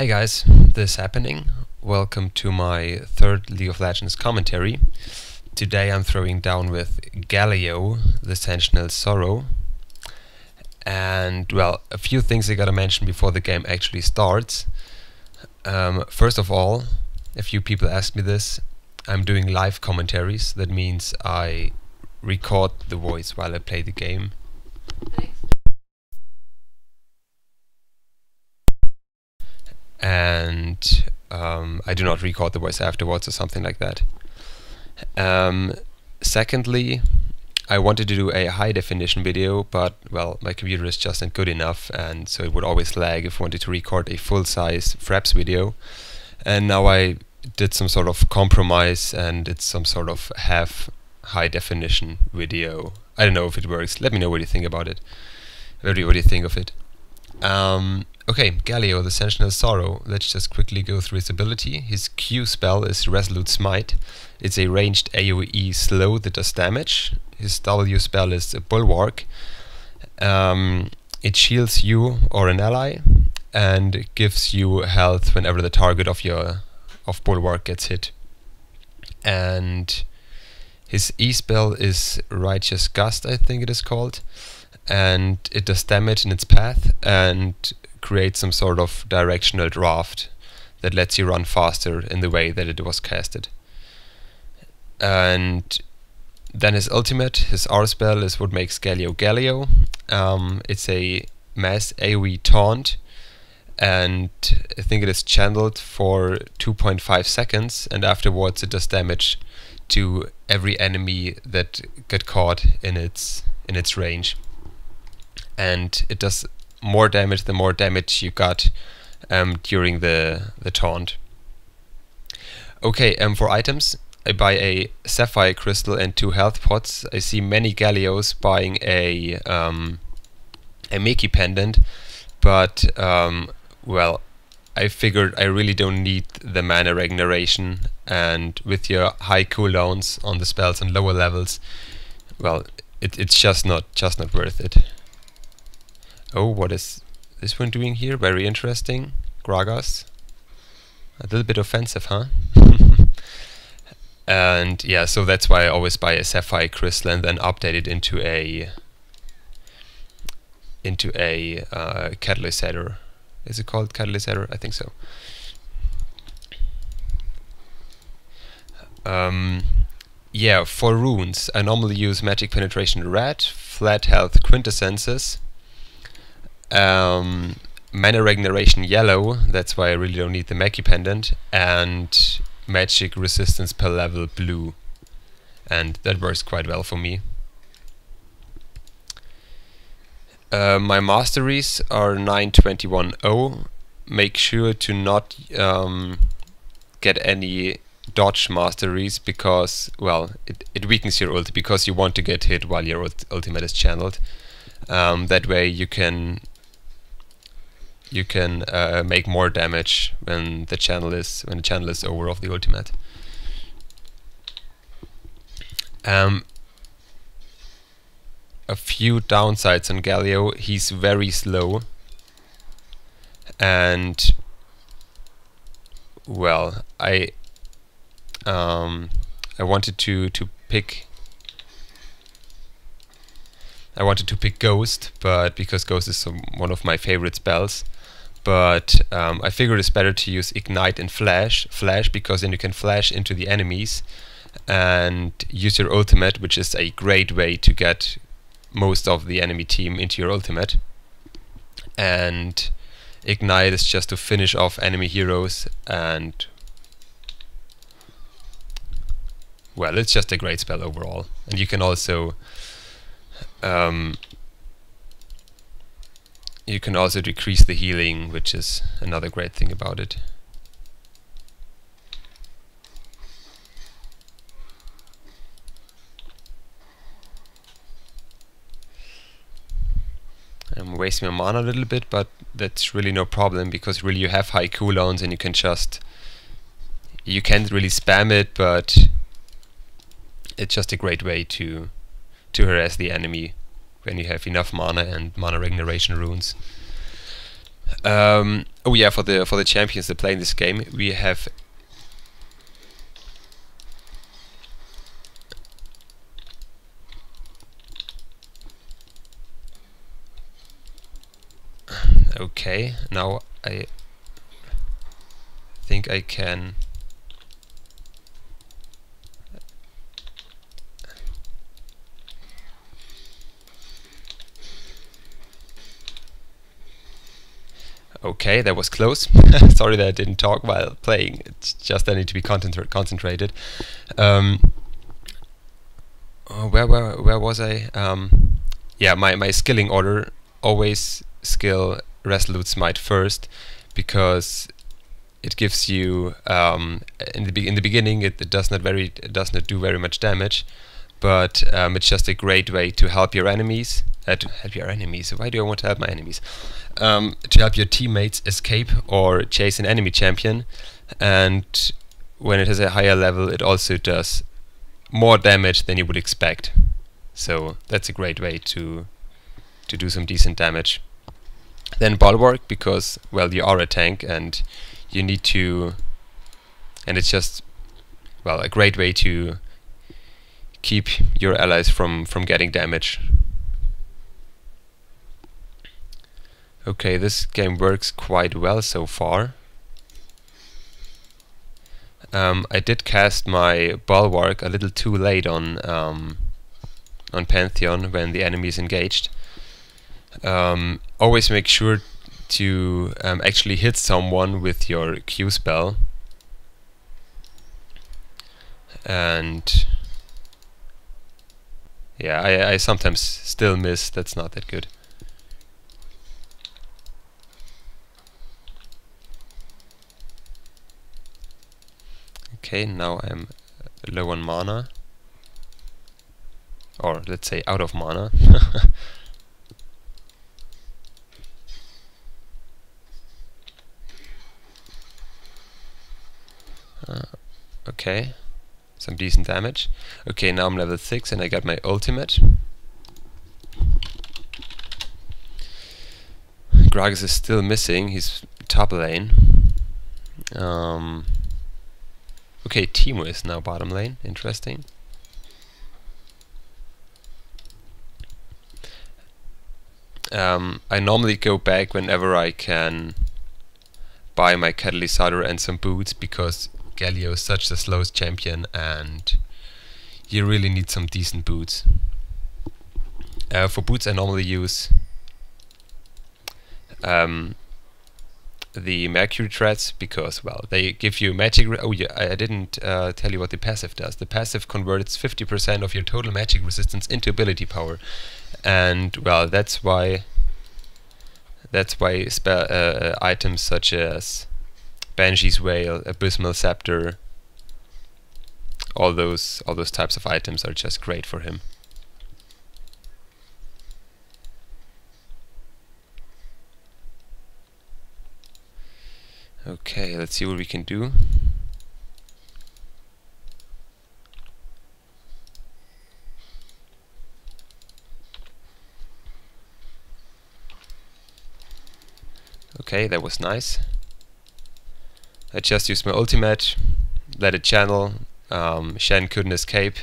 Hey guys, this is happening. Welcome to my third League of Legends commentary. Today I'm throwing down with Galio, the Sentinel Sorrow. And well, a few things I gotta mention before the game actually starts. First of all, a few people asked me this. I'm doing live commentaries. That means I record the voice while I play the game. And I do not record the voice afterwards or something like that. Secondly, I wanted to do a high definition video, but well, my computer is just not good enough, and so it would always lag if I wanted to record a full-size Fraps video. And now I did some sort of compromise, and it's some sort of half high definition video. I don't know if it works. Let me know what you think about it. What do you think of it? Okay, Galio, the Sentinel Sorrow. Let's just quickly go through his ability. His Q spell is Resolute Smite. It's a ranged AoE slow that does damage. His W spell is a Bulwark. It shields you or an ally and gives you health whenever the target of Bulwark gets hit. And his E spell is Righteous Gust, I think it is called. And it does damage in its path and creates some sort of directional draft that lets you run faster in the way that it was casted. And then his ultimate, his R spell, is what makes Galio Galio. It's a mass AoE taunt, and I think it is channeled for 2.5 seconds, and afterwards it does damage to every enemy that get caught in its range. And it does more damage the more damage you got during the taunt. Okay, for items, I buy a Sapphire Crystal and 2 health pots. I see many Gallios buying a Mickey Pendant, but well, I figured I really don't need the mana regeneration, and with your high cooldowns on the spells and lower levels, well, it's just not worth it. Oh, what is this one doing here? Very interesting. Gragas. A little bit offensive, huh? And yeah, so that's why I always buy a Sapphire Crystal and then update it into a catalysator. Is it called catalysator? I think so. Yeah, for runes, I normally use Magic Penetration Red, Flat Health Quintessences, Mana Regeneration Yellow, that's why I really don't need the Mickey Pendant, and Magic Resistance per level Blue, and that works quite well for me. My Masteries are 921-0. Make sure to not get any dodge Masteries, because, well, it weakens your ult, because you want to get hit while your ultimate is channeled. That way you can make more damage when the channel is over of the ultimate. A few downsides on Galio: he's very slow, and well, I wanted to pick Ghost, but because Ghost is one of my favorite spells. But I figured it's better to use Ignite and Flash, because then you can flash into the enemies and use your ultimate, which is a great way to get most of the enemy team into your ultimate. And Ignite is just to finish off enemy heroes, and well, it's just a great spell overall. And you can also decrease the healing, which is another great thing about it. I'm wasting my mana a little bit, but that's really no problem, because really you have high cooldowns and you can't really spam it, but it's just a great way to harass the enemy when you have enough mana and mana regeneration runes. Oh yeah, for the champions that play in this game, we have okay. Now I think I can. Okay, that was close. Sorry that I didn't talk while playing. It's just I need to be concentrated. Where was I? Yeah, my skilling order, always skill Resolute Smite first, because it gives you in the beginning it does not do very much damage, but it's just a great way to help your enemies. Why do I want to help my enemies? To help your teammates escape or chase an enemy champion, and when it has a higher level, it also does more damage than you would expect. So that's a great way to do some decent damage. Then Bulwark, because, well, you are a tank and you need to, and it's just, well, a great way to keep your allies from getting damage. Okay, this game works quite well so far. I did cast my Bulwark a little too late on Pantheon when the enemy is engaged. Always make sure to actually hit someone with your Q spell, and yeah, I sometimes still miss. That's not that good. Okay, now I'm low on mana, or let's say out of mana. Okay, some decent damage. Okay, now I'm level 6 and I got my ultimate. Gragas is still missing, he's top lane. Okay, Teemo is now bottom lane, interesting. I normally go back whenever I can buy my catalysator and some boots, because Galio is such the slowest champion and you really need some decent boots. For boots I normally use the Mercury threads, because, well, they give you magic. Oh yeah, I didn't tell you what the passive does. The passive converts 50% of your total magic resistance into ability power, and, well, that's why items such as Banshees Whale, Abyssmal Scepter, all those types of items are just great for him. Okay, let's see what we can do. Okay, that was nice. I just used my ultimate, let it channel, Shen couldn't escape,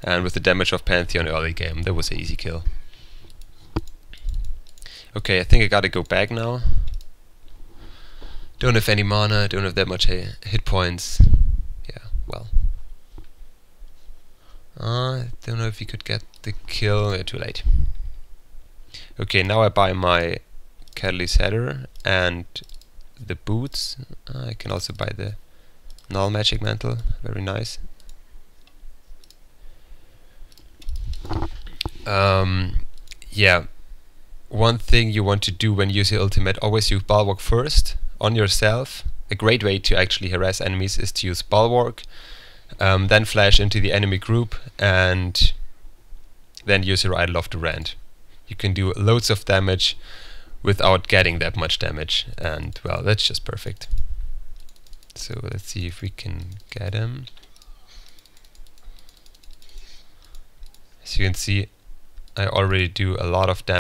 and with the damage of Pantheon early game, that was an easy kill. Okay, I think I gotta go back now. Don't have any mana, don't have that much hit points. Yeah, well. I don't know if you could get the kill. Too late. Okay, now I buy my catalysator and the boots. I can also buy the null magic mantle. Very nice. Yeah, one thing you want to do when using ultimate, always use Bulwark first on yourself. A great way to actually harass enemies is to use Bulwark, then flash into the enemy group, and then use your Idol of the Rand. You can do loads of damage without getting that much damage, and, well, that's just perfect. So let's see if we can get him. As you can see, I already do a lot of damage.